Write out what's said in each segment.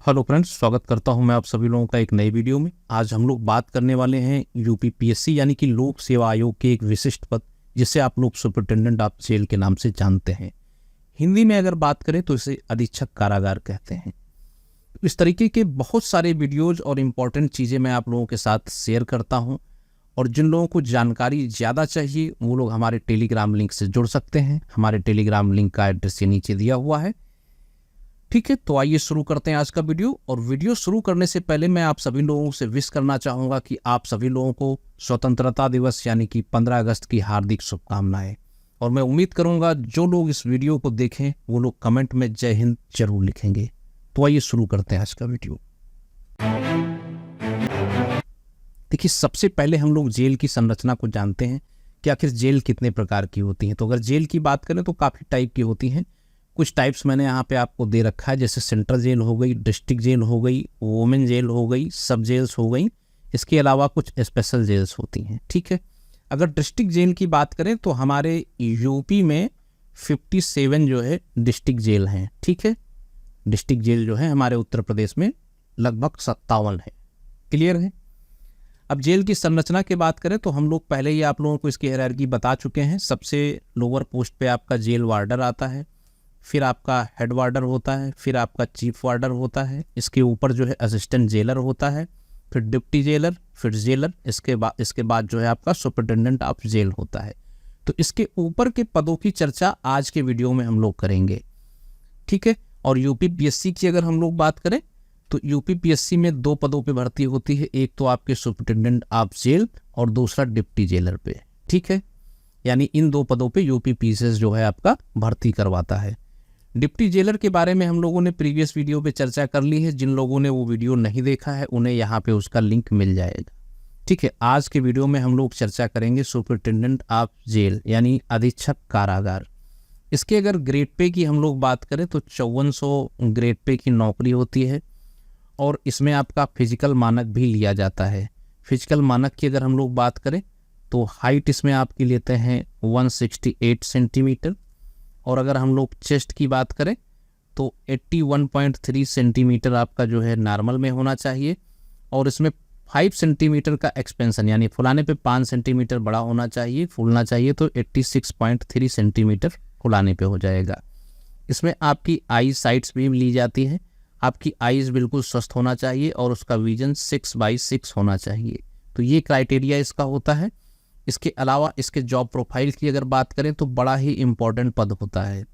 Hello friends, स्वागत करता हूं मैं आप सभी लोगों का एक नई वीडियो में। आज हम लोग बात करने वाले हैं यूपी पीएससी यानी कि लोक सेवा आयोग के एक विशिष्ट पद जिसे आप लोग सुपरिटेंडेंट ऑफ जेल के नाम से जानते हैं। हिंदी में अगर बात करें तो इसे अधीक्षक कारागार कहते हैं। इस तरीके के बहुत सारे वीडियोज और इम्पॉर्टेंट चीज़ें मैं आप लोगों के साथ शेयर करता हूँ, और जिन लोगों को जानकारी ज़्यादा चाहिए वो लोग हमारे टेलीग्राम लिंक से जुड़ सकते हैं। हमारे टेलीग्राम लिंक का एड्रेस ये नीचे दिया हुआ है। ठीक है, तो आइए शुरू करते हैं आज का वीडियो। और वीडियो शुरू करने से पहले मैं आप सभी लोगों से विश करना चाहूँगा कि आप सभी लोगों को स्वतंत्रता दिवस यानी कि 15 अगस्त की हार्दिक शुभकामनाएं। और मैं उम्मीद करूँगा जो लोग इस वीडियो को देखें वो लोग कमेंट में जय हिंद जरूर लिखेंगे। तो आइए शुरू करते हैं आज का वीडियो। देखिए, सबसे पहले हम लोग जेल की संरचना को जानते हैं कि आखिर जेल कितने प्रकार की होती हैं। तो अगर जेल की बात करें तो काफ़ी टाइप की होती हैं। कुछ टाइप्स मैंने यहाँ पे आपको दे रखा है, जैसे सेंट्रल जेल हो गई, डिस्ट्रिक्ट जेल हो गई, वोमेन जेल हो गई, सब जेल्स हो गई। इसके अलावा कुछ स्पेशल जेल्स होती हैं। ठीक है, अगर डिस्ट्रिक्ट जेल की बात करें तो हमारे यूपी में 57 जो है डिस्ट्रिक्ट जेल हैं। ठीक है, डिस्ट्रिक्ट जेल जो है हमारे उत्तर प्रदेश में लगभग 57 है। क्लियर है। अब जेल की संरचना की बात करें तो हम लोग पहले ही आप लोगों को इसकी हायरार्की बता चुके हैं। सबसे लोअर पोस्ट पे आपका जेल वार्डर आता है, फिर आपका हेड वार्डर होता है, फिर आपका चीफ वार्डर होता है, इसके ऊपर जो है असिस्टेंट जेलर होता है, फिर डिप्टी जेलर, फिर जेलर, इसके बाद जो है आपका सुपरिटेंडेंट ऑफ जेल होता है। तो इसके ऊपर के पदों की चर्चा आज के वीडियो में हम लोग करेंगे। ठीक है, और यूपी पीएससी की अगर हम लोग बात करें तो यूपी पीएससी में 2 पदों पे भर्ती होती है। एक तो आपके सुपरिटेंडेंट ऑफ जेल और दूसरा डिप्टी जेलर पे। ठीक है, यानी इन 2 पदों पे यूपी पीएससी जो है आपका भर्ती करवाता है। डिप्टी जेलर के बारे में हम लोगों ने प्रीवियस वीडियो पे चर्चा कर ली है। जिन लोगों ने वो वीडियो नहीं देखा है उन्हें यहाँ पे उसका लिंक मिल जाएगा। ठीक है, आज के वीडियो में हम लोग चर्चा करेंगे सुपरिटेंडेंट ऑफ जेल यानी अधीक्षक कारागार। इसके अगर ग्रेड पे की हम लोग बात करें तो 5400 ग्रेड पे की नौकरी होती है, और इसमें आपका फिजिकल मानक भी लिया जाता है। फिजिकल मानक की अगर हम लोग बात करें तो हाइट इसमें आपकी लेते हैं 168 सेंटीमीटर, और अगर हम लोग चेस्ट की बात करें तो 81.3 सेंटीमीटर आपका जो है नॉर्मल में होना चाहिए, और इसमें 5 सेंटीमीटर का एक्सपेंशन यानी फुलाने पे 5 सेंटीमीटर बड़ा होना चाहिए, फूलना चाहिए तो 86.3 सेंटीमीटर फुलाने पे हो जाएगा। इसमें आपकी आई साइट्स भी ली जाती है। आपकी आईज बिल्कुल स्वस्थ होना चाहिए और उसका विजन 6/6 होना चाहिए। तो ये क्राइटेरिया इसका होता है। इसके अलावा इसके जॉब प्रोफाइल की अगर बात करें तो बड़ा ही इम्पोर्टेंट पद होता है।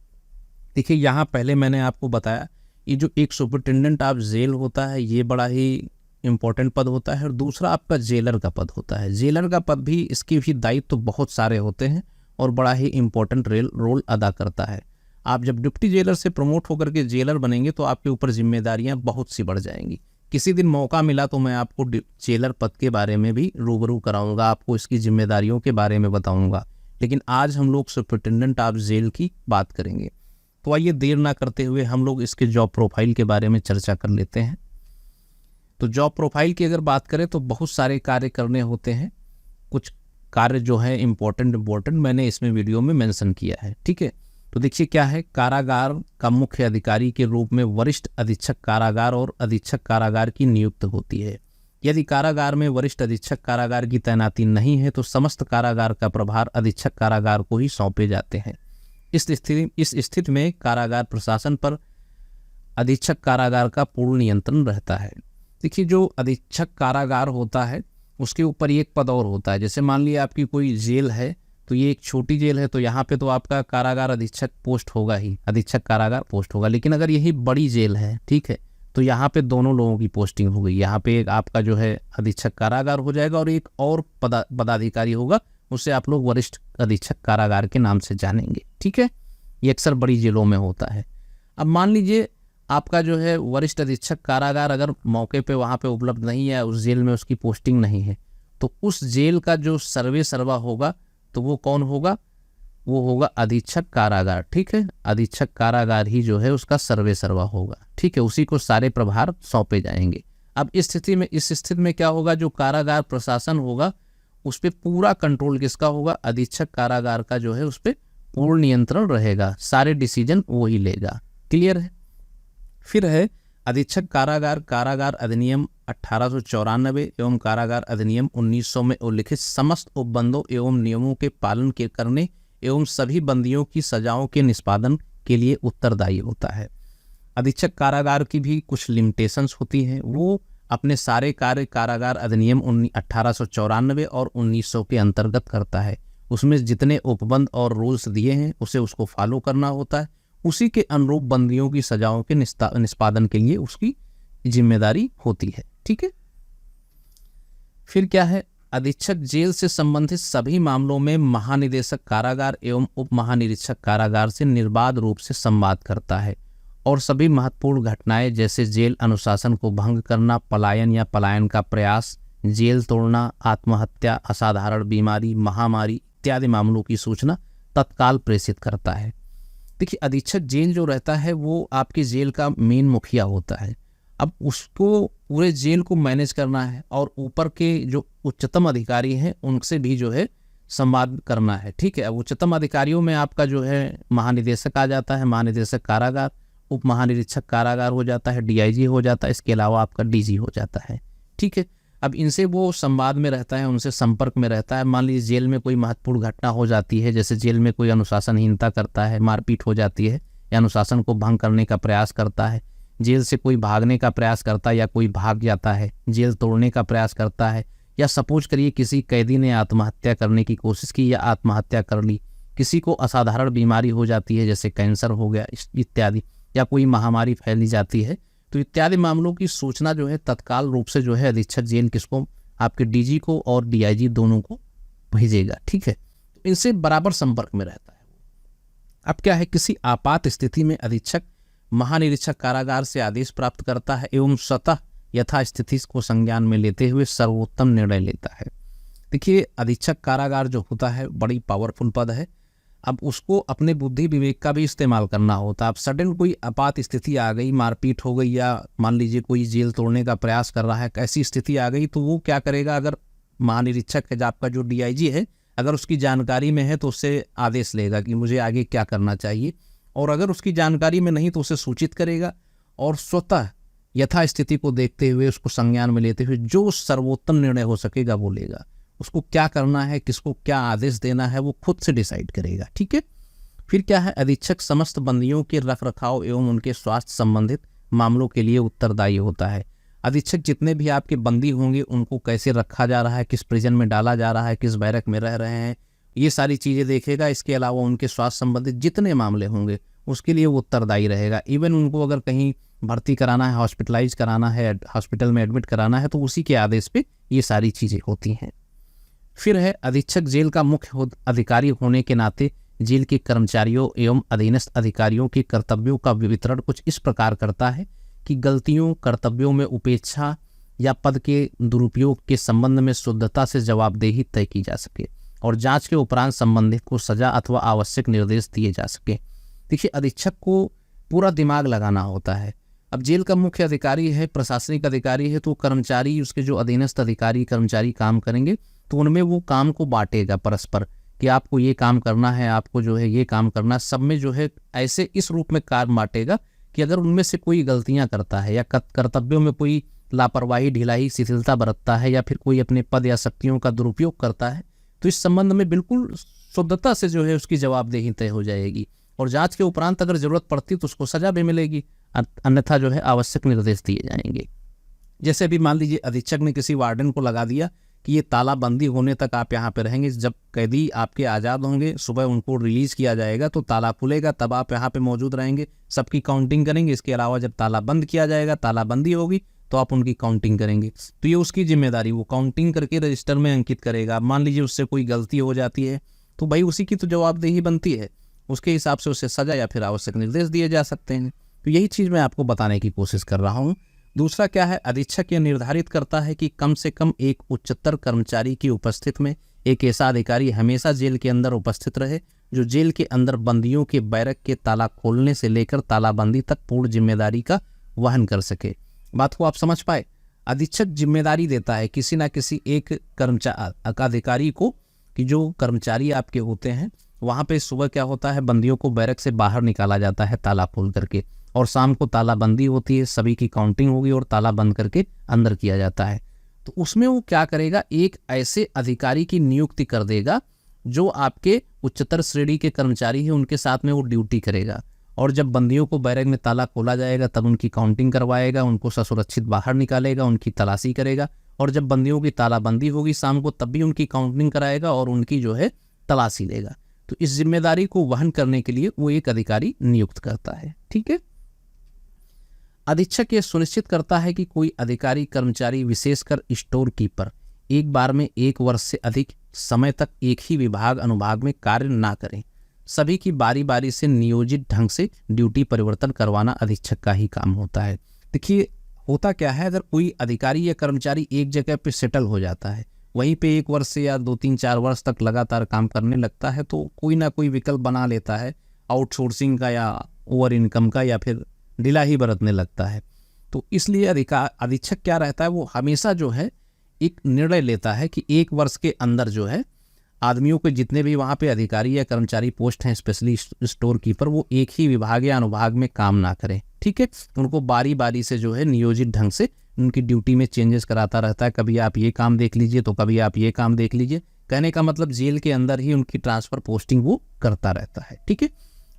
देखिए, यहाँ पहले मैंने आपको बताया ये जो एक सुपरिटेंडेंट ऑफ जेल होता है ये बड़ा ही इम्पोर्टेंट पद होता है, और दूसरा आपका जेलर का पद होता है। जेलर का पद भी, इसके भी दायित्व तो बहुत सारे होते हैं और बड़ा ही इम्पोर्टेंट रोल अदा करता है। आप जब डिप्टी जेलर से प्रमोट होकर के जेलर बनेंगे तो आपके ऊपर जिम्मेदारियां बहुत सी बढ़ जाएंगी। किसी दिन मौका मिला तो मैं आपको जेलर पद के बारे में भी रूबरू कराऊंगा, आपको इसकी जिम्मेदारियों के बारे में बताऊंगा। लेकिन आज हम लोग सुपरिटेंडेंट ऑफ जेल की बात करेंगे। तो आइए देर ना करते हुए हम लोग इसके जॉब प्रोफाइल के बारे में चर्चा कर लेते हैं। तो जॉब प्रोफाइल की अगर बात करें तो बहुत सारे कार्य करने होते हैं। कुछ कार्य जो है इम्पोर्टेंट मैंने इसमें वीडियो में मेंशन किया है। ठीक है, तो देखिए क्या है। कारागार का मुख्य अधिकारी के रूप में वरिष्ठ अधीक्षक कारागार और अधीक्षक कारागार की नियुक्ति होती है। यदि कारागार में वरिष्ठ अधीक्षक कारागार की तैनाती नहीं है तो समस्त कारागार का प्रभार अधीक्षक कारागार को ही सौंपे जाते हैं। इस स्थिति में कारागार प्रशासन पर अधीक्षक कारागार का पूर्ण नियंत्रण रहता है। देखिए, जो अधीक्षक कारागार होता है उसके ऊपर एक पद और होता है। जैसे मान लिया आपकी कोई जेल है तो ये एक छोटी जेल है तो यहाँ पे तो आपका कारागार अधीक्षक पोस्ट होगा ही, अधीक्षक कारागार पोस्ट होगा। लेकिन अगर यही बड़ी जेल है, ठीक है, तो यहाँ पे दोनों लोगों की पोस्टिंग हो गई। यहाँ पे एक आपका जो है अधीक्षक कारागार हो जाएगा और एक और पदाधिकारी होगा, उसे आप लोग वरिष्ठ अधीक्षक कारागार के नाम से जानेंगे। ठीक है, ये अक्सर बड़ी जेलों में होता है। अब मान लीजिए आपका जो है वरिष्ठ अधीक्षक कारागार अगर मौके पे वहाँ पे उपलब्ध नहीं है, उस जेल में उसकी पोस्टिंग नहीं है, तो उस जेल का जो सर्वा होगा तो वो कौन होगा? वो होगा अधीक्षक कारागार। ठीक है, अधीक्षक कारागार ही जो है उसका सर्वा होगा। ठीक है, उसी को सारे प्रभार सौंपे जाएंगे। अब इस स्थिति में क्या होगा? जो कारागार प्रशासन होगा उस पर पूरा कंट्रोल किसका होगा? अधीक्षक कारागार का जो है उस पर पूर्ण नियंत्रण रहेगा, सारे डिसीजन वो ही लेगा। क्लियर है। फिर है अधीक्षक कारागार कारागार अधिनियम 1894 एवं कारागार अधिनियम 1900 में उल्लिखित समस्त उपबंधों एवं नियमों के पालन के करने एवं सभी बंदियों की सजाओं के निष्पादन के लिए उत्तरदायी होता है। अधीक्षक कारागार की भी कुछ लिमिटेशंस होती हैं, वो अपने सारे कार्य कारागार अधिनियम 1894 और 1900 के अंतर्गत करता है। उसमें जितने उपबंध और रूल्स दिए हैं उसको फॉलो करना होता है, उसी के अनुरूप बंदियों की सजाओं के निष्पादन के लिए उसकी जिम्मेदारी होती है। ठीक है, फिर क्या है, अधीक्षक जेल से संबंधित सभी मामलों में महानिदेशक कारागार एवं उप महानिरीक्षक कारागार से निर्बाध रूप से संवाद करता है और सभी महत्वपूर्ण घटनाएं जैसे जेल अनुशासन को भंग करना, पलायन या पलायन का प्रयास, जेल तोड़ना, आत्महत्या, असाधारण बीमारी, महामारी इत्यादि मामलों की सूचना तत्काल प्रेषित करता है। देखिए, अधीक्षक जेल जो रहता है वो आपकी जेल का मेन मुखिया होता है। अब उसको पूरे जेल को मैनेज करना है और ऊपर के जो उच्चतम अधिकारी हैं उनसे भी जो है संवाद करना है। ठीक है, अब उच्चतम अधिकारियों में आपका जो है महानिदेशक आ जाता है, महानिदेशक कारागार, उप महानिरीक्षक कारागार हो जाता है, डीआईजी हो जाता है, इसके अलावा आपका डीजी हो जाता है। ठीक है, अब इनसे वो संवाद में रहता है, उनसे संपर्क में रहता है। मान लीजिए जेल में कोई महत्वपूर्ण घटना हो जाती है, जैसे जेल में कोई अनुशासनहीनता करता है, मारपीट हो जाती है या अनुशासन को भंग करने का प्रयास करता है, जेल से कोई भागने का प्रयास करता है या कोई भाग जाता है, जेल तोड़ने का प्रयास करता है, या सपोज करिए किसी कैदी ने आत्महत्या करने की कोशिश की या आत्महत्या कर ली, किसी को असाधारण बीमारी हो जाती है जैसे कैंसर हो गया इत्यादि, या कोई महामारी फैली जाती है, तो इत्यादि मामलों की सूचना जो है तत्काल रूप से जो है अधीक्षक जेल किसको, आपके डीजी को और डीआईजी दोनों को भेजेगा। ठीक है, तो इनसे बराबर संपर्क में रहता है। अब क्या है, किसी आपात स्थिति में अधीक्षक महानिरीक्षक कारागार से आदेश प्राप्त करता है एवं स्वतः यथास्थिति को संज्ञान में लेते हुए सर्वोत्तम निर्णय लेता है। देखिए, अधीक्षक कारागार जो होता है बड़ी पावरफुल पद है। अब उसको अपने बुद्धि विवेक का भी इस्तेमाल करना होता है। अब सडन कोई आपात स्थिति आ गई, मारपीट हो गई, या मान लीजिए कोई जेल तोड़ने का प्रयास कर रहा है, ऐसी स्थिति आ गई, तो वो क्या करेगा, अगर महानिरीक्षक है आपका जो डीआईजी है, अगर उसकी जानकारी में है तो उससे आदेश लेगा कि मुझे आगे क्या करना चाहिए, और अगर उसकी जानकारी में नहीं तो उसे सूचित करेगा और स्वतः यथास्थिति को देखते हुए उसको संज्ञान में लेते हुए जो सर्वोत्तम निर्णय हो सकेगा वो लेगा। उसको क्या करना है, किसको क्या आदेश देना है, वो खुद से डिसाइड करेगा। ठीक है, फिर क्या है, अधीक्षक समस्त बंदियों के रख रखाव एवं उनके स्वास्थ्य संबंधित मामलों के लिए उत्तरदायी होता है। अधीक्षक जितने भी आपके बंदी होंगे उनको कैसे रखा जा रहा है, किस प्रिजन में डाला जा रहा है, किस बैरक में रह रहे हैं, ये सारी चीज़ें देखेगा। इसके अलावा उनके स्वास्थ्य संबंधित जितने मामले होंगे उसके लिए वो उत्तरदायी रहेगा। इवन उनको अगर कहीं भर्ती कराना है, हॉस्पिटलाइज कराना है, हॉस्पिटल में एडमिट कराना है, तो उसी के आदेश पे ये सारी चीज़ें होती हैं। फिर है, अधीक्षक जेल का मुख्य अधिकारी होने के नाते जेल के कर्मचारियों एवं अधीनस्थ अधिकारियों के कर्तव्यों का वितरण कुछ इस प्रकार करता है कि गलतियों, कर्तव्यों में उपेक्षा या पद के दुरुपयोग के संबंध में शुद्धता से जवाबदेही तय की जा सके और जांच के उपरांत संबंधित को सजा अथवा आवश्यक निर्देश दिए जा सके। देखिए, अधीक्षक को पूरा दिमाग लगाना होता है। अब जेल का मुख्य अधिकारी है, प्रशासनिक अधिकारी है, तो कर्मचारी, उसके जो अधीनस्थ अधिकारी कर्मचारी काम करेंगे तो उनमें वो काम को बांटेगा परस्पर कि आपको ये काम करना है, आपको जो है ये काम करना, सब में जो है ऐसे इस रूप में काम बांटेगा कि अगर उनमें से कोई गलतियां करता है या कर्तव्यों में कोई लापरवाही, ढिलाई, शिथिलता बरतता है या फिर कोई अपने पद या शक्तियों का दुरुपयोग करता है, तो इस संबंध में बिल्कुल शुद्धता से जो है उसकी जवाबदेही तय हो जाएगी और जांच के उपरांत अगर जरूरत पड़ती तो उसको सजा भी मिलेगी, अन्यथा जो है आवश्यक निर्देश दिए जाएंगे। जैसे अभी मान लीजिए अधीक्षक ने किसी वार्डन को लगा दिया कि ये तालाबंदी होने तक आप यहाँ पे रहेंगे, जब कैदी आपके आज़ाद होंगे, सुबह उनको रिलीज़ किया जाएगा तो ताला खुलेगा, तब आप यहाँ पे मौजूद रहेंगे, सबकी काउंटिंग करेंगे। इसके अलावा जब ताला बंद किया जाएगा, तालाबंदी होगी, तो आप उनकी काउंटिंग करेंगे। तो ये उसकी जिम्मेदारी, वो काउंटिंग करके रजिस्टर में अंकित करेगा। मान लीजिए उससे कोई गलती हो जाती है तो भाई उसी की तो जवाबदेही बनती है, उसके हिसाब से उसे सजा या फिर आवश्यक निर्देश दिए जा सकते हैं। तो यही चीज़ मैं आपको बताने की कोशिश कर रहा हूँ। दूसरा क्या है, अधीक्षक यह निर्धारित करता है कि कम से कम एक उच्चतर कर्मचारी की उपस्थिति में एक ऐसा अधिकारी हमेशा जेल के अंदर उपस्थित रहे जो जेल के अंदर बंदियों के बैरक के ताला खोलने से लेकर तालाबंदी तक पूर्ण जिम्मेदारी का वहन कर सके। बात को आप समझ पाए? अधीक्षक जिम्मेदारी देता है किसी ना किसी एक अधिकारी को कि जो कर्मचारी आपके होते हैं वहाँ पे सुबह क्या होता है, बंदियों को बैरक से बाहर निकाला जाता है ताला खोल करके, और शाम को तालाबंदी होती है, सभी की काउंटिंग होगी और ताला बंद करके अंदर किया जाता है। तो उसमें वो क्या करेगा, एक ऐसे अधिकारी की नियुक्ति कर देगा जो आपके उच्चतर श्रेणी के कर्मचारी हैं, उनके साथ में वो ड्यूटी करेगा। और जब बंदियों को बैरक में ताला खोला जाएगा तब उनकी काउंटिंग करवाएगा, उनको ससुरक्षित बाहर निकालेगा, उनकी तलाशी करेगा। और जब बंदियों की तालाबंदी होगी शाम को तब भी उनकी काउंटिंग कराएगा और उनकी जो है तलाशी लेगा। तो इस जिम्मेदारी को वहन करने के लिए वो एक अधिकारी नियुक्त करता है। ठीक है। अधीक्षक ये सुनिश्चित करता है कि कोई अधिकारी कर्मचारी विशेषकर स्टोर कीपर एक बार में 1 वर्ष से अधिक समय तक एक ही विभाग अनुभाग में कार्य ना करें। सभी की बारी बारी से नियोजित ढंग से ड्यूटी परिवर्तन करवाना अधीक्षक का ही काम होता है। देखिए होता क्या है, अगर कोई अधिकारी या कर्मचारी एक जगह पे सेटल हो जाता है, वहीं पे 1 वर्ष से या 2-3-4 वर्ष तक लगातार काम करने लगता है, तो कोई ना कोई विकल्प बना लेता है आउटसोर्सिंग का या ओवर इनकम का, या फिर ढीला ही बरतने लगता है। तो इसलिए अधीक्षक क्या रहता है, वो हमेशा जो है एक निर्णय लेता है कि 1 वर्ष के अंदर जो है आदमियों के जितने भी वहाँ पे अधिकारी या कर्मचारी पोस्ट हैं, स्पेशली स्टोर कीपर, वो एक ही विभाग या अनुभाग में काम ना करें। ठीक है। उनको बारी बारी से जो है नियोजित ढंग से उनकी ड्यूटी में चेंजेस कराता रहता है। कभी आप ये काम देख लीजिए तो कभी आप ये काम देख लीजिए। कहने का मतलब जेल के अंदर ही उनकी ट्रांसफर पोस्टिंग वो करता रहता है। ठीक है।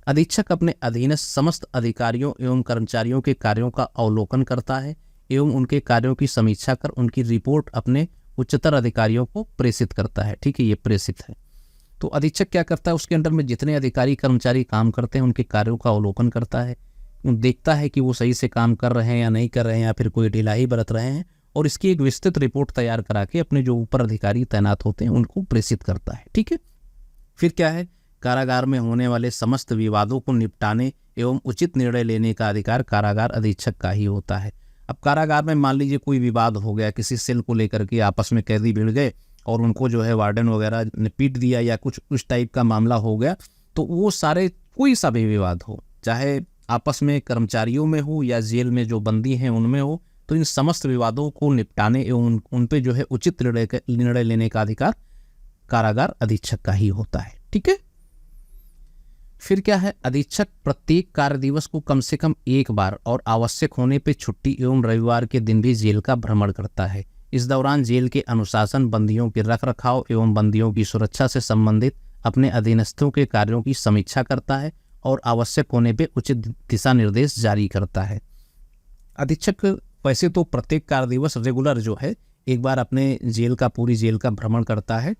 अधीक्षक अपने अधीनस्थ समस्त अधिकारियों एवं कर्मचारियों के कार्यों का अवलोकन करता है एवं उनके कार्यों की समीक्षा कर उनकी रिपोर्ट अपने उच्चतर अधिकारियों को प्रेषित करता है। ठीक है, ये प्रेषित है। तो अधीक्षक क्या करता है, उसके अंडर में जितने अधिकारी कर्मचारी काम करते हैं उनके कार्यों का अवलोकन करता है, देखता है कि वो सही से काम कर रहे हैं या नहीं कर रहे हैं, या फिर कोई ढिलाई बरत रहे हैं, और इसकी एक विस्तृत रिपोर्ट तैयार करा के अपने जो ऊपर अधिकारी तैनात होते हैं उनको प्रेषित करता है। ठीक है। फिर क्या है, कारागार में होने वाले समस्त विवादों को निपटाने एवं उचित निर्णय लेने का अधिकार कारागार अधीक्षक का ही होता है। अब कारागार में मान लीजिए कोई विवाद हो गया, किसी सेल को लेकर के आपस में कैदी भिड़ गए और उनको जो है वार्डन वगैरह ने पीट दिया या कुछ उस टाइप का मामला हो गया, तो वो सारे कोई सा भी विवाद हो, चाहे आपस में कर्मचारियों में हो या जेल में जो बंदी हैं उनमें हो, तो इन समस्त विवादों को निपटाने एवं उन पे जो है उचित निर्णय लेने का अधिकार कारागार अधीक्षक का ही होता है। ठीक है। फिर क्या है, अधीक्षक प्रत्येक कार्य दिवस को कम से कम 1 बार और आवश्यक होने पे छुट्टी एवं रविवार के दिन भी जेल का भ्रमण करता है। इस दौरान जेल के अनुशासन, बंदियों के रखरखाव एवं बंदियों की सुरक्षा से संबंधित अपने अधीनस्थों के कार्यों की समीक्षा करता है और आवश्यक होने पे उचित दिशा निर्देश जारी करता है। अधीक्षक वैसे तो प्रत्येक कार्य दिवस रेगुलर जो है 1 बार अपने जेल का, पूरी जेल का भ्रमण करता है,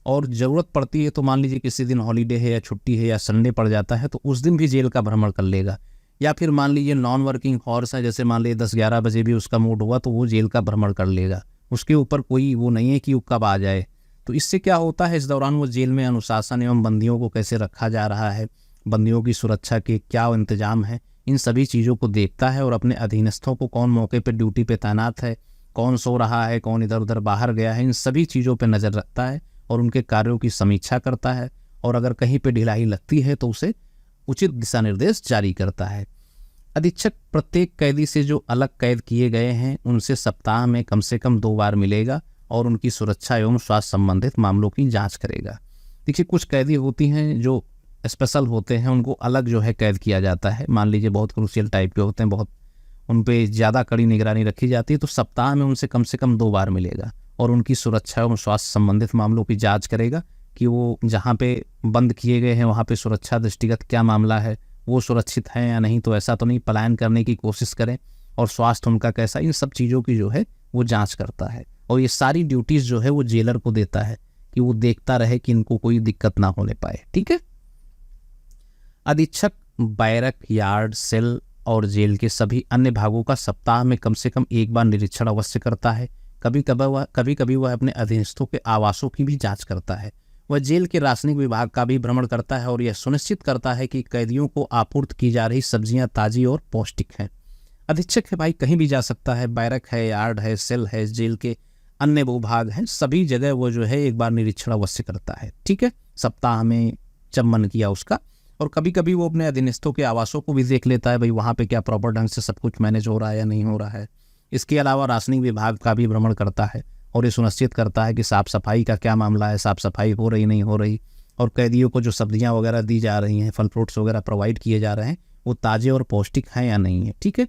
और ज़रूरत पड़ती है तो मान लीजिए किसी दिन हॉलीडे है या छुट्टी है या संडे पड़ जाता है तो उस दिन भी जेल का भ्रमण कर लेगा। या फिर मान लीजिए नॉन वर्किंग हॉर्स है, जैसे मान लीजिए 10-11 बजे भी उसका मूड हुआ तो वो जेल का भ्रमण कर लेगा, उसके ऊपर कोई वो नहीं है कि वो कब आ जाए। तो इससे क्या होता है, इस दौरान वो जेल में अनुशासन एवं बंदियों को कैसे रखा जा रहा है, बंदियों की सुरक्षा के क्या इंतजाम है, इन सभी चीज़ों को देखता है और अपने अधीनस्थों को कौन मौके पर ड्यूटी पे तैनात है, कौन सो रहा है, कौन इधर उधर बाहर गया है, इन सभी चीज़ों पर नज़र रखता है और उनके कार्यों की समीक्षा करता है, और अगर कहीं पे ढिलाई लगती है तो उसे उचित दिशा निर्देश जारी करता है। अधीक्षक प्रत्येक कैदी से जो अलग कैद किए गए हैं उनसे सप्ताह में कम से कम 2 बार मिलेगा और उनकी सुरक्षा एवं स्वास्थ्य संबंधित मामलों की जांच करेगा। देखिए कुछ कैदी होती हैं जो स्पेशल होते हैं, उनको अलग जो है कैद किया जाता है, मान लीजिए बहुत क्रूशियल टाइप के होते हैं, बहुत उन पर ज़्यादा कड़ी निगरानी रखी जाती है, तो सप्ताह में उनसे कम से कम 2 बार मिलेगा और उनकी सुरक्षा एवं स्वास्थ्य संबंधित मामलों की जांच करेगा कि वो जहाँ पे बंद किए गए हैं वहाँ पे सुरक्षा दृष्टिगत क्या मामला है, वो सुरक्षित हैं या नहीं, तो ऐसा तो नहीं पलायन करने की कोशिश करें, और स्वास्थ्य उनका कैसा, इन सब चीज़ों की जो है वो जांच करता है। और ये सारी ड्यूटीज़ जो है वो जेलर को देता है कि वो देखता रहे कि इनको कोई दिक्कत ना होने पाए। ठीक है। अधीक्षक बैरक, यार्ड, सेल और जेल के सभी अन्य भागों का सप्ताह में कम से कम 1 बार निरीक्षण अवश्य करता है। कभी कभी वह अपने अधीनस्थों के आवासों की भी जांच करता है। वह जेल के रासायनिक विभाग का भी भ्रमण करता है और यह सुनिश्चित करता है कि कैदियों को आपूर्ति की जा रही सब्जियां ताज़ी और पौष्टिक हैं। अधीक्षक है भाई कहीं भी जा सकता है, बैरक है, यार्ड है, सेल है, जेल के अन्य भूभाग हैं, सभी जगह वो जो है 1 बार निरीक्षण अवश्य करता है। ठीक है, सप्ताह में जब मन किया उसका। और कभी कभी वो अपने अधीनस्थों के आवासों को भी देख लेता है, भाई वहाँ पे क्या प्रॉपर ढंग से सब कुछ मैनेज हो रहा है या नहीं हो रहा है। इसके अलावा रासायनिक विभाग का भी भ्रमण करता है और ये सुनिश्चित करता है कि साफ़ सफाई का क्या मामला है, साफ़ सफाई हो रही नहीं हो रही, और कैदियों को जो सब्जियां वगैरह दी जा रही हैं, फल फ्रूट्स वगैरह प्रोवाइड किए जा रहे हैं, वो ताज़े और पौष्टिक हैं या नहीं है। ठीक है।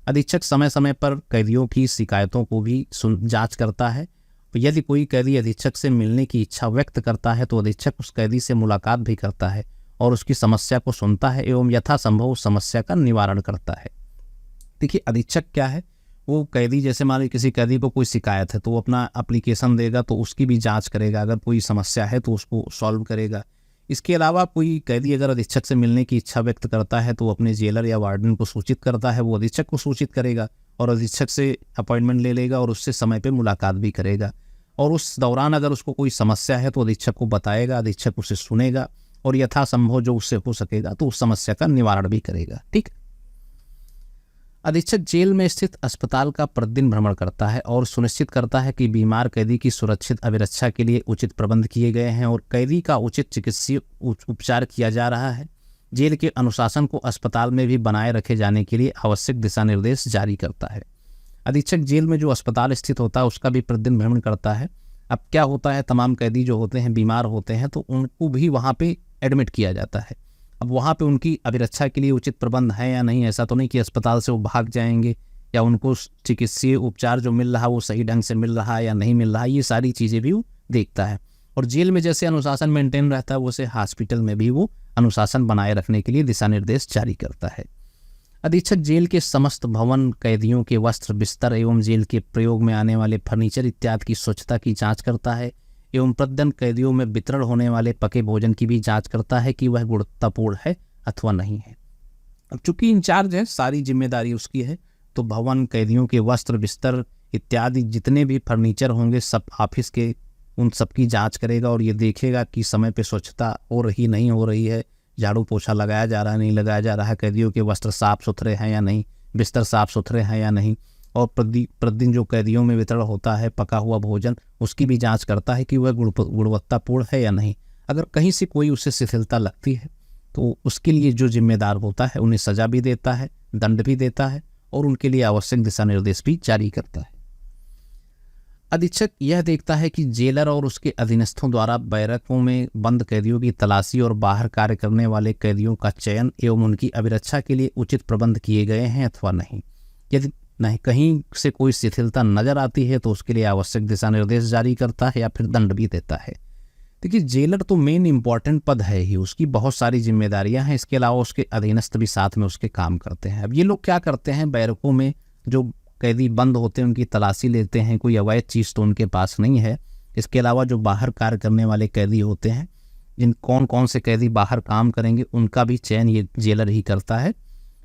अधीक्षक समय समय पर कैदियों की शिकायतों को भी जांच करता है। यदि कोई कैदी अधीक्षक से मिलने की इच्छा व्यक्त करता है तो अधीक्षक उस कैदी से मुलाकात भी करता है और उसकी समस्या को सुनता है एवं यथासंभव उस समस्या का निवारण करता है। देखिए, अधीक्षक क्या है, वो कैदी, जैसे मान लीजिए किसी कैदी को कोई शिकायत है तो वो अपना एप्लीकेशन देगा तो उसकी भी जांच करेगा, अगर कोई समस्या है तो उसको सॉल्व करेगा। इसके अलावा कोई कैदी अगर अधीक्षक से मिलने की इच्छा व्यक्त करता है तो वो अपने जेलर या वार्डन को सूचित करता है, वो अधीक्षक को सूचित करेगा और अधीक्षक से अपॉइंटमेंट ले लेगा और उससे समय पे मुलाकात भी करेगा। और उस दौरान अगर उसको कोई समस्या है तो अधीक्षक को बताएगा, अधीक्षक उसे सुनेगा और यथासंभव जो उससे हो सकेगा तो उस समस्या का निवारण भी करेगा। ठीक। अधीक्षक जेल में स्थित अस्पताल का प्रतिदिन भ्रमण करता है और सुनिश्चित करता है कि बीमार कैदी की सुरक्षित अभिरक्षा के लिए उचित प्रबंध किए गए हैं और कैदी का उचित चिकित्सीय उपचार किया जा रहा है। जेल के अनुशासन को अस्पताल में भी बनाए रखे जाने के लिए आवश्यक दिशा निर्देश जारी करता है। अधीक्षक जेल में जो अस्पताल स्थित होता है उसका भी प्रतिदिन भ्रमण करता है। अब क्या होता है, तमाम कैदी जो होते हैं बीमार होते हैं तो उनको भी वहाँ पे एडमिट किया जाता है। अब वहाँ पे उनकी अभिरक्षा के लिए उचित प्रबंध है या नहीं, ऐसा तो नहीं कि अस्पताल से वो भाग जाएंगे या उनको चिकित्सीय उपचार जो मिल रहा है वो सही ढंग से मिल रहा है या नहीं मिल रहा है, ये सारी चीज़ें भी वो देखता है। और जेल में जैसे अनुशासन मेंटेन रहता है वैसे हॉस्पिटल में भी वो अनुशासन बनाए रखने के लिए दिशा निर्देश जारी करता है। अधीक्षक जेल के समस्त भवन, कैदियों के वस्त्र, बिस्तर एवं जेल के प्रयोग में आने वाले फर्नीचर इत्यादि की स्वच्छता की जाँच करता है एवं प्रतिदिन कैदियों में वितरण होने वाले पके भोजन की भी जांच करता है कि वह गुणवत्तापूर्ण है अथवा नहीं है। अब चूंकि इंचार्ज है, सारी जिम्मेदारी उसकी है, तो भवन, कैदियों के वस्त्र, बिस्तर इत्यादि जितने भी फर्नीचर होंगे सब ऑफिस के, उन सब की जांच करेगा और ये देखेगा कि समय पे स्वच्छता हो रही नहीं हो रही है, झाड़ू पोछा लगाया जा रहा है नहीं लगाया जा रहा है, कैदियों के वस्त्र साफ सुथरे हैं या नहीं, बिस्तर साफ सुथरे हैं या नहीं, और प्रतिदिन जो कैदियों में वितरण होता है पका हुआ भोजन, उसकी भी जांच करता है कि वह गुणवत्तापूर्ण है या नहीं। अगर कहीं से कोई उसे शिथिलता लगती है तो उसके लिए जो जिम्मेदार होता है उन्हें सजा भी देता है, दंड भी देता है और उनके लिए आवश्यक दिशा निर्देश भी जारी करता है। अधीक्षक यह देखता है कि जेलर और उसके अधीनस्थों द्वारा बैरकों में बंद कैदियों की तलाशी और बाहर कार्य करने वाले कैदियों का चयन एवं उनकी अभिरक्षा के लिए उचित प्रबंध किए गए हैं अथवा नहीं। यदि नहीं कहीं से कोई शिथिलता नजर आती है तो उसके लिए आवश्यक दिशा निर्देश जारी करता है या फिर दंड भी देता है। देखिए, जेलर तो मेन इंपॉर्टेंट पद है ही, उसकी बहुत सारी जिम्मेदारियां हैं, इसके अलावा उसके अधीनस्थ भी साथ में उसके काम करते हैं। अब ये लोग क्या करते हैं, बैरकों में जो कैदी बंद होते हैं उनकी तलाशी लेते हैं, कोई अवैध चीज़ तो उनके पास नहीं है। इसके अलावा जो बाहर कार्य करने वाले कैदी होते हैं, जिन कौन कौन से कैदी बाहर काम करेंगे उनका भी चयन ये जेलर ही करता है।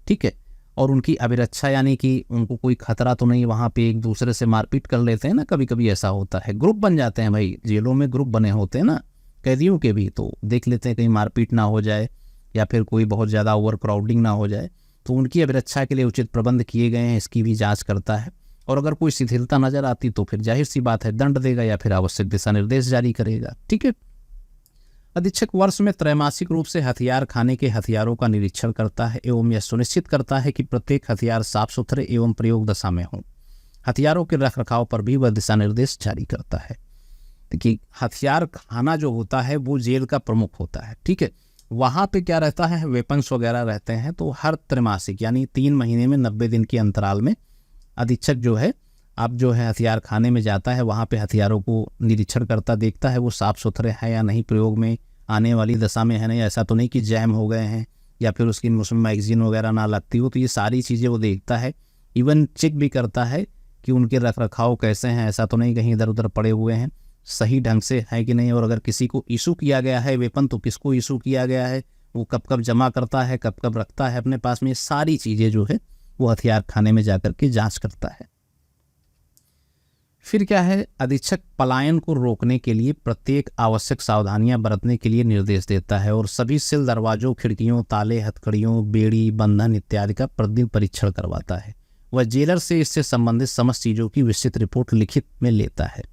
ठीक है। और उनकी अभिरक्षा, यानी कि उनको कोई खतरा तो नहीं, वहाँ पे एक दूसरे से मारपीट कर लेते हैं ना, कभी कभी ऐसा होता है, ग्रुप बन जाते हैं भाई, जेलों में ग्रुप बने होते हैं ना कैदियों के भी, तो देख लेते हैं कहीं मारपीट ना हो जाए या फिर कोई बहुत ज़्यादा ओवर क्राउडिंग ना हो जाए, तो उनकी अभिरक्षा के लिए उचित प्रबंध किए गए हैं, इसकी भी जाँच करता है। और अगर कोई शिथिलता नजर आती तो फिर जाहिर सी बात है दंड देगा या फिर आवश्यक दिशा निर्देश जारी करेगा। ठीक है। अधीक्षक वर्ष में त्रैमासिक रूप से हथियार खाने के हथियारों का निरीक्षण करता है एवं यह सुनिश्चित करता है कि प्रत्येक हथियार साफ सुथरे एवं प्रयोग दशा में हों। हथियारों के रखरखाव पर भी वह दिशा निर्देश जारी करता है। देखिए, हथियार खाना जो होता है वो जेल का प्रमुख होता है। ठीक है। वहाँ पे क्या रहता है, वेपन्स वगैरह रहते हैं, तो हर त्रैमासिक यानी 3 महीने में 90 दिन के अंतराल में अधीक्षक जो है अब जो है हथियार खाने में जाता है, वहाँ पे हथियारों को निरीक्षण करता, देखता है वो साफ़ सुथरे हैं या नहीं, प्रयोग में आने वाली दशा में है नहीं, ऐसा तो नहीं कि जैम हो गए हैं या फिर उसकी उसमें मैगजीन वगैरह ना लगती हो, तो ये सारी चीज़ें वो देखता है। इवन चेक भी करता है कि उनके रख रखाव कैसे हैं, ऐसा तो नहीं कहीं इधर उधर पड़े हुए हैं, सही ढंग से है कि नहीं, और अगर किसी को इशू किया गया है वेपन तो किसको इशू किया गया है, वो कब कब जमा करता है, कब कब रखता है अपने पास में, ये सारी चीज़ें जो है वो हथियार खाने में जाकर के जांच करता है। फिर क्या है, अधीक्षक पलायन को रोकने के लिए प्रत्येक आवश्यक सावधानियां बरतने के लिए निर्देश देता है और सभी सिल, दरवाजों, खिड़कियों, ताले, हथकड़ियों, बेड़ी, बंधन इत्यादि का प्रतिदिन परीक्षण करवाता है। वह जेलर से इससे संबंधित समस्त चीज़ों की विस्तृत रिपोर्ट लिखित में लेता है।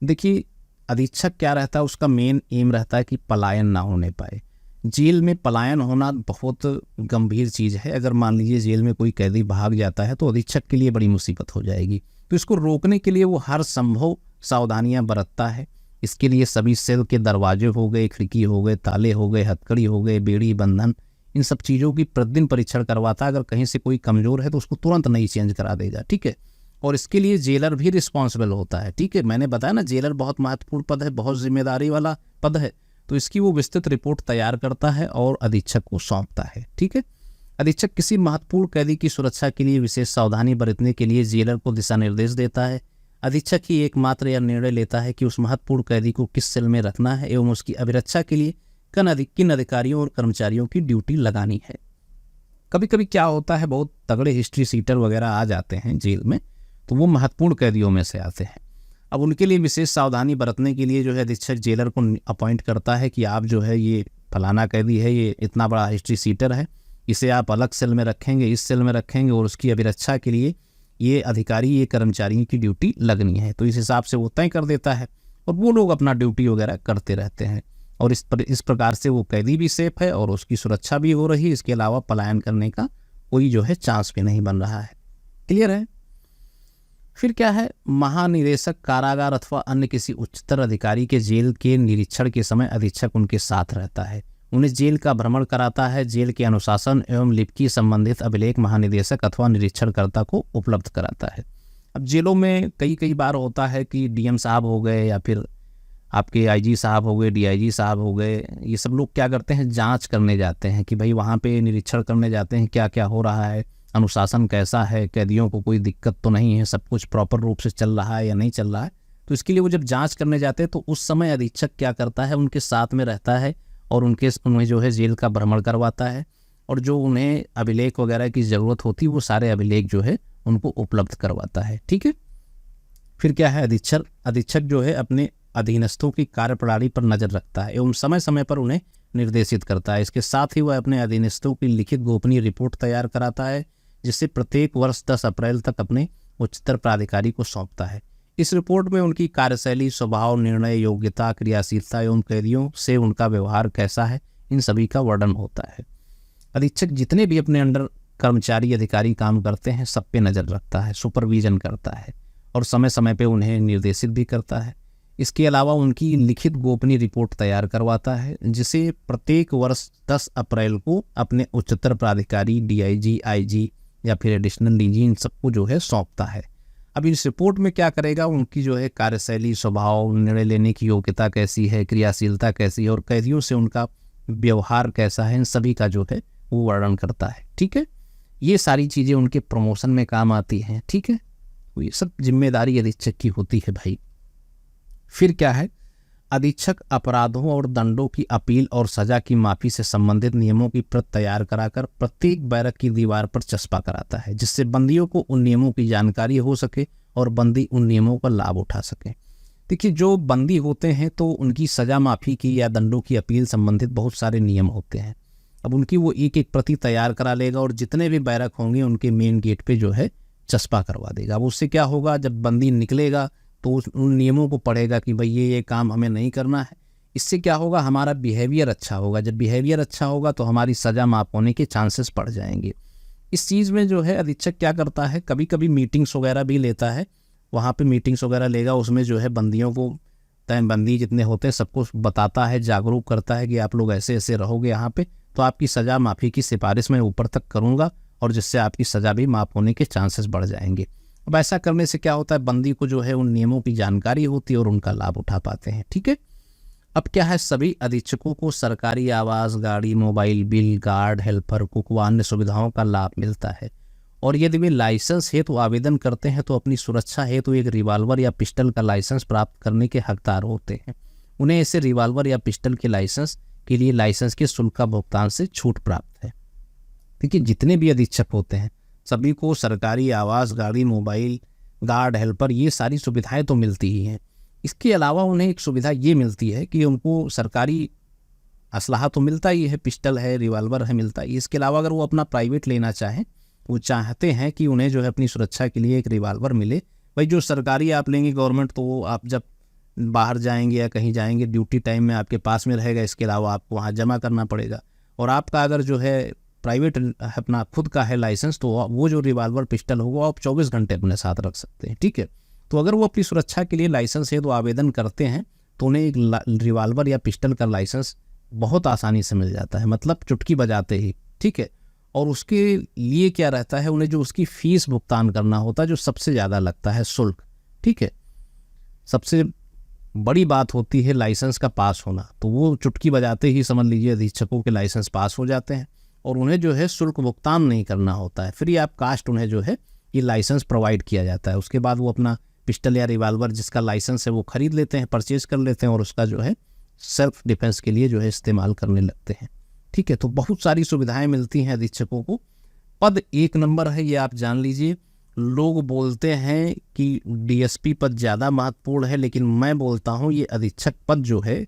देखिए, अधीक्षक क्या रहता है, उसका मेन एम रहता है कि पलायन ना होने पाए। जेल में पलायन होना बहुत गंभीर चीज़ है। अगर मान लीजिए जेल में कोई कैदी भाग जाता है तो अधीक्षक के लिए बड़ी मुसीबत हो जाएगी, तो इसको रोकने के लिए वो हर संभव सावधानियां बरतता है। इसके लिए सभी सेल के दरवाजे हो गए, खिड़की हो गए, ताले हो गए, हथकड़ी हो गए, बेड़ी, बंधन इन सब चीज़ों की प्रतिदिन परीक्षण करवाता है। अगर कहीं से कोई कमज़ोर है तो उसको तुरंत नहीं चेंज करा देगा, ठीक है। और इसके लिए जेलर भी रिस्पॉन्सिबल होता है, ठीक है। मैंने बताया ना, जेलर बहुत महत्वपूर्ण पद है, बहुत जिम्मेदारी वाला पद है। तो इसकी वो विस्तृत रिपोर्ट तैयार करता है और अधीक्षक को सौंपता है, ठीक है। अधीक्षक किसी महत्वपूर्ण कैदी की सुरक्षा के लिए विशेष सावधानी बरतने के लिए जेलर को दिशा निर्देश देता है। अधीक्षक ही एकमात्र यह निर्णय लेता है कि उस महत्वपूर्ण कैदी को किस सेल में रखना है एवं उसकी अभिरक्षा के लिए किन अधिकारियों और कर्मचारियों की ड्यूटी लगानी है। कभी कभी क्या होता है, बहुत तगड़े हिस्ट्री सीटर वगैरह आ जाते हैं जेल में, तो वो महत्वपूर्ण कैदियों में से आते हैं। अब उनके लिए विशेष सावधानी बरतने के लिए जो है अधीक्षक जेलर को अपॉइंट करता है कि आप जो है ये फलाना कैदी है, ये इतना बड़ा हिस्ट्री सीटर है, इसे आप अलग सेल में रखेंगे, इस सेल में रखेंगे और उसकी अभिरक्षा के लिए ये अधिकारी, ये कर्मचारियों की ड्यूटी लगनी है। तो इस हिसाब से वो तय कर देता है और वो लोग अपना ड्यूटी वगैरह करते रहते हैं और इस प्रकार से वो कैदी भी सेफ है और उसकी सुरक्षा भी हो रही है। इसके अलावा पलायन करने का कोई जो है चांस भी नहीं बन रहा है। क्लियर है। फिर क्या है, महानिदेशक कारागार अथवा अन्य किसी उच्चतर अधिकारी के जेल के निरीक्षण के समय अधीक्षक उनके साथ रहता है, उन्हें जेल का भ्रमण कराता है, जेल के अनुशासन एवं लिपिकी संबंधित अभिलेख महानिदेशक अथवा निरीक्षणकर्ता को उपलब्ध कराता है। अब जेलों में कई बार होता है कि डीएम साहब हो गए या फिर आपके आईजी साहब हो गए, डीआईजी साहब हो गए, ये सब लोग क्या करते हैं, जांच करने जाते हैं कि भाई वहाँ पे निरीक्षण करने जाते हैं क्या क्या हो रहा है, अनुशासन कैसा है, कैदियों को कोई दिक्कत तो नहीं है, सब कुछ प्रॉपर रूप से चल रहा है या नहीं चल रहा है। तो इसके लिए वो जब जांच करने जाते हैं तो उस समय अधीक्षक क्या करता है, उनके साथ में रहता है और उन्हें जो है जेल का भ्रमण करवाता है और जो उन्हें अभिलेख वगैरह की ज़रूरत होती है वो सारे अभिलेख जो है उनको उपलब्ध करवाता है, ठीक है। फिर क्या है, अधीक्षक जो है अपने अधीनस्थों की कार्यप्रणाली पर नज़र रखता है एवं समय समय पर उन्हें निर्देशित करता है। इसके साथ ही वह अपने अधीनस्थों की लिखित गोपनीय रिपोर्ट तैयार कराता है, जिससे प्रत्येक वर्ष 10 अप्रैल तक अपने उच्चतर प्राधिकारी को सौंपता है। इस रिपोर्ट में उनकी कार्यशैली, स्वभाव, निर्णय योग्यता, क्रियाशीलता एवं कैदियों से उनका व्यवहार कैसा है, इन सभी का वर्णन होता है। अधीक्षक जितने भी अपने अंडर कर्मचारी अधिकारी काम करते हैं सब पे नज़र रखता है, सुपरविजन करता है और समय समय पे उन्हें निर्देशित भी करता है। इसके अलावा उनकी लिखित गोपनीय रिपोर्ट तैयार करवाता है, जिसे प्रत्येक वर्ष 10 अप्रैल को अपने उच्चतर प्राधिकारी, डीआईजी, आईजी या फिर एडिशनल डीजी, इन सबको जो है सौंपता है। अब इस रिपोर्ट में क्या करेगा, उनकी जो है कार्यशैली, स्वभाव, निर्णय लेने की योग्यता कैसी है, क्रियाशीलता कैसी है और कैदियों से उनका व्यवहार कैसा है, इन सभी का जो है वो वर्णन करता है, ठीक है। ये सारी चीज़ें उनके प्रमोशन में काम आती हैं, ठीक है। तो ये सब जिम्मेदारी अधीक्षक की होती है भाई। फिर क्या है, अधीक्षक अपराधों और दंडों की अपील और सजा की माफी से संबंधित नियमों की प्रत तैयार कराकर प्रत्येक बैरक की दीवार पर चस्पा कराता है, जिससे बंदियों को उन नियमों की जानकारी हो सके और बंदी उन नियमों का लाभ उठा सके। देखिए, जो बंदी होते हैं तो उनकी सजा माफी की या दंडों की अपील संबंधित बहुत सारे नियम होते हैं। अब उनकी वो एक एक प्रति तैयार करा लेगा और जितने भी बैरक होंगे उनके मेन गेट पे जो है चस्पा करवा देगा। अब उससे क्या होगा, जब बंदी निकलेगा तो उन नियमों को पढ़ेगा कि भाई ये काम हमें नहीं करना है। इससे क्या होगा, हमारा बिहेवियर अच्छा होगा। जब बिहेवियर अच्छा होगा तो हमारी सज़ा माफ़ होने के चांसेस बढ़ जाएंगे। इस चीज़ में जो है अधीक्षक क्या करता है, कभी कभी मीटिंग्स वगैरह भी लेता है। वहाँ पे मीटिंग्स वगैरह लेगा, उसमें जो है बंदियों को, बंदी जितने होते हैं सबको बताता है, जागरूक करता है कि आप लोग ऐसे ऐसे रहोगे यहाँ पे तो आपकी सज़ा माफ़ी की सिफारिश मैं ऊपर तक करूँगा और जिससे आपकी सज़ा भी माफ़ होने के चांसेस बढ़ जाएंगे। अब ऐसा करने से क्या होता है, बंदी को जो है उन नियमों की जानकारी होती है और उनका लाभ उठा पाते हैं, ठीक है। अब क्या है, सभी अधीक्षकों को सरकारी आवास, गाड़ी, mobile bill, guard, helper, cook व अन्य सुविधाओं का लाभ मिलता है और यदि वे लाइसेंस हेतु आवेदन करते हैं तो अपनी सुरक्षा हेतु एक रिवाल्वर या पिस्टल का लाइसेंस प्राप्त करने के हकदार होते हैं। उन्हें ऐसे रिवाल्वर या पिस्टल के लाइसेंस के लिए लाइसेंस के शुल्क का भुगतान से छूट प्राप्त है। देखिए, जितने भी अधीक्षक होते हैं सभी को सरकारी आवास, गाड़ी, मोबाइल, गार्ड, हेल्पर, ये सारी सुविधाएं तो मिलती ही हैं। इसके अलावा उन्हें एक सुविधा ये मिलती है कि उनको सरकारी असलहा तो मिलता ही है, पिस्टल है, रिवाल्वर है, मिलता ही। इसके अलावा अगर वो अपना प्राइवेट लेना चाहें, वो चाहते हैं कि उन्हें जो है अपनी सुरक्षा के लिए एक रिवाल्वर मिले। भाई जो सरकारी आप लेंगे गवर्नमेंट, तो वो आप जब बाहर जाएंगे या कहीं जाएंगे ड्यूटी टाइम में आपके पास में रहेगा, इसके अलावा आपको वहाँ जमा करना पड़ेगा। और आपका अगर जो है प्राइवेट अपना खुद का है लाइसेंस, तो वो जो रिवाल्वर पिस्टल होगा आप 24 घंटे अपने साथ रख सकते हैं, ठीक है। तो अगर वो अपनी सुरक्षा के लिए लाइसेंस है तो आवेदन करते हैं तो उन्हें एक रिवाल्वर या पिस्टल का लाइसेंस बहुत आसानी से मिल जाता है, मतलब चुटकी बजाते ही, ठीक है। और उसके लिए क्या रहता है, उन्हें जो उसकी फीस भुगतान करना होता है, जो सबसे ज़्यादा लगता है शुल्क, ठीक है। सबसे बड़ी बात होती है लाइसेंस का पास होना, तो वो चुटकी बजाते ही समझ लीजिए अधीक्षकों के लाइसेंस पास हो जाते हैं और उन्हें जो है शुल्क भुगतान नहीं करना होता है, फ्री ऑफ कास्ट उन्हें जो है ये लाइसेंस प्रोवाइड किया जाता है। उसके बाद वो अपना पिस्टल या रिवाल्वर जिसका लाइसेंस है वो खरीद लेते हैं, परचेज कर लेते हैं और उसका जो है सेल्फ डिफेंस के लिए जो है इस्तेमाल करने लगते हैं, ठीक है। तो बहुत सारी सुविधाएं मिलती हैं अधीक्षकों को। पद 1 नंबर है, ये आप जान लीजिए। लोग बोलते हैं कि डीएसपी पद ज़्यादा महत्वपूर्ण है, लेकिन मैं बोलता हूँ ये अधीक्षक पद जो है,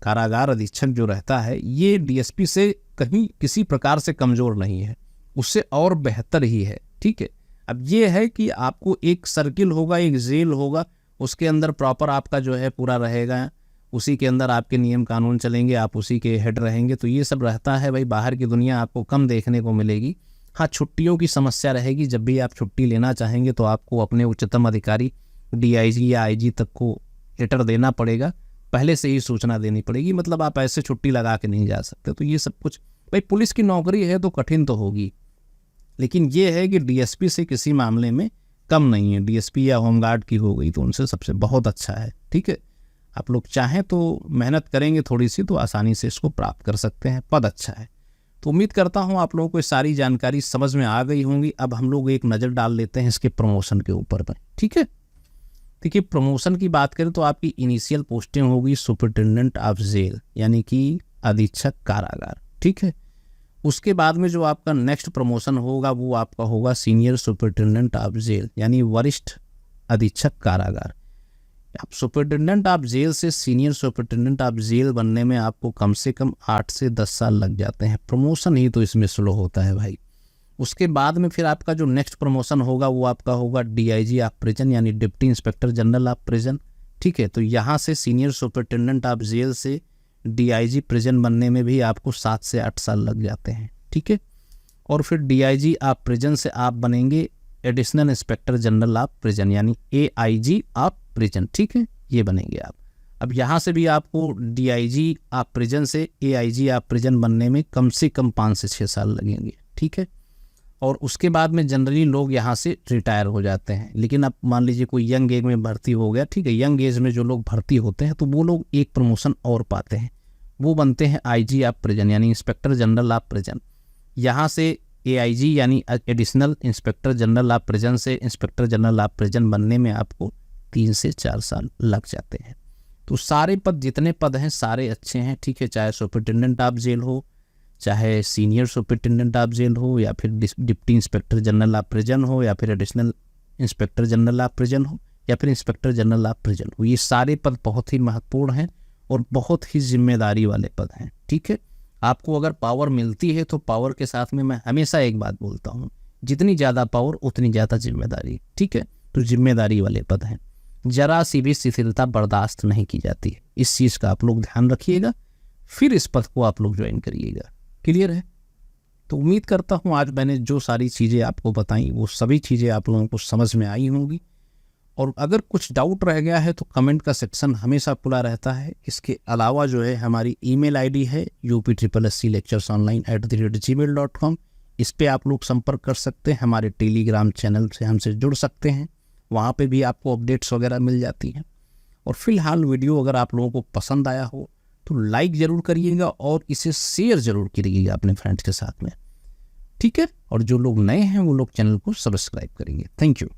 कारागार अधीक्षक जो रहता है, ये डीएसपी से कहीं किसी प्रकार से कमज़ोर नहीं है, उससे और बेहतर ही है, ठीक है। अब ये है कि आपको एक सर्किल होगा, एक जेल होगा, उसके अंदर प्रॉपर आपका जो है पूरा रहेगा, उसी के अंदर आपके नियम कानून चलेंगे, आप उसी के हेड रहेंगे, तो ये सब रहता है भाई। बाहर की दुनिया आपको कम देखने को मिलेगी। हाँ, छुट्टियों की समस्या रहेगी, जब भी आप छुट्टी लेना चाहेंगे तो आपको अपने उच्चतम अधिकारी डीआईजी या आईजी तक को लेटर देना पड़ेगा, पहले से ही सूचना देनी पड़ेगी, मतलब आप ऐसे छुट्टी लगा के नहीं जा सकते। तो ये सब कुछ भाई पुलिस की नौकरी है तो कठिन तो होगी, लेकिन ये है कि डीएसपी से किसी मामले में कम नहीं है। डीएसपी या होमगार्ड की हो गई तो उनसे सबसे बहुत अच्छा है, ठीक है। आप लोग चाहें तो मेहनत करेंगे थोड़ी सी तो आसानी से इसको प्राप्त कर सकते हैं, पद अच्छा है। तो उम्मीद करता हूं आप लोगों को सारी जानकारी समझ में आ गई होंगी। अब हम लोग एक नज़र डाल लेते हैं इसके प्रमोशन के ऊपर में, ठीक है। देखिए, प्रमोशन की बात करें तो आपकी इनिशियल पोस्टिंग होगी सुपरिटेंडेंट ऑफ जेल, यानी कि अधीक्षक कारागार, ठीक है। उसके बाद में जो आपका नेक्स्ट प्रमोशन होगा वो आपका होगा सीनियर सुपरिटेंडेंट ऑफ जेल, यानी वरिष्ठ अधीक्षक कारागार। आप सुपरिटेंडेंट ऑफ जेल से सीनियर सुपरिटेंडेंट ऑफ जेल बनने में आपको कम से कम 8 से 10 साल लग जाते हैं। प्रमोशन ही तो इसमें स्लो होता है भाई। उसके बाद में फिर आपका जो नेक्स्ट प्रमोशन होगा वो आपका होगा डीआईजी ऑफ प्रिजन, यानी deputy inspector general of prison, ठीक है। तो यहाँ से सीनियर सुपरिटेंडेंट ऑफ जेल से डीआईजी प्रिजन बनने में भी आपको 7 से 8 साल लग जाते हैं, ठीक है। और फिर डीआईजी ऑफ प्रिजन से आप बनेंगे additional inspector general of prison, यानी एआईजी ऑफ प्रिजन, ठीक है, ये बनेंगे आप। अब यहाँ से भी आपको डीआईजी ऑफ प्रिजन से एआईजी ऑफ प्रिजन बनने में कम से कम 5 से 6 साल लगेंगे, ठीक है। और उसके बाद में जनरली लोग यहाँ से रिटायर हो जाते हैं। लेकिन अब मान लीजिए कोई यंग एज में भर्ती हो गया, ठीक है, यंग एज में जो लोग भर्ती होते हैं तो वो लोग एक प्रमोशन और पाते हैं, वो बनते हैं आईजी ऑफ प्रिजन, यानी इंस्पेक्टर जनरल ऑफ प्रिजन। यहाँ से एआईजी यानी additional inspector general of prison से इंस्पेक्टर जनरल ऑफ प्रिजन बनने में आपको 3 से 4 साल लग जाते हैं। तो सारे पद, जितने पद हैं सारे अच्छे हैं, ठीक है। चाहे सुपरिटेंडेंट ऑफ जेल हो, चाहे सीनियर सुपरिटेंडेंट ऑफ जेल हो, या फिर deputy inspector general of prison हो, या फिर additional inspector general of prison हो, या फिर इंस्पेक्टर जनरल ऑफ प्रिजन हो, ये सारे पद बहुत ही महत्वपूर्ण हैं और बहुत ही जिम्मेदारी वाले पद हैं, ठीक है। आपको अगर पावर मिलती है तो पावर के साथ में मैं हमेशा एक बात बोलता हूँ, जितनी ज़्यादा पावर उतनी ज़्यादा जिम्मेदारी, ठीक है। तो जिम्मेदारी वाले पद हैं, जरा सी भी शिथिलता बर्दाश्त नहीं की जाती है। इस चीज़ का आप लोग ध्यान रखिएगा, फिर इस पद को आप लोग ज्वाइन करिएगा। क्लियर है? तो उम्मीद करता हूँ आज मैंने जो सारी चीज़ें आपको बताई वो सभी चीज़ें आप लोगों को समझ में आई होंगी। और अगर कुछ डाउट रह गया है तो कमेंट का सेक्शन हमेशा खुला रहता है। इसके अलावा जो है हमारी ईमेल आईडी है upSSClecturesonline@gmail.com। इस पे आप लोग संपर्क कर सकते हैं। हमारे टेलीग्राम चैनल से हमसे जुड़ सकते हैं, वहाँ पे भी आपको अपडेट्स वगैरह मिल जाती हैं। और फिलहाल वीडियो अगर आप लोगों को पसंद आया हो तो लाइक ज़रूर करिएगा और इसे शेयर ज़रूर करिएगा अपने फ्रेंड्स के साथ में, ठीक है। और जो लोग नए हैं वो लोग चैनल को सब्सक्राइब करेंगे। Thank you.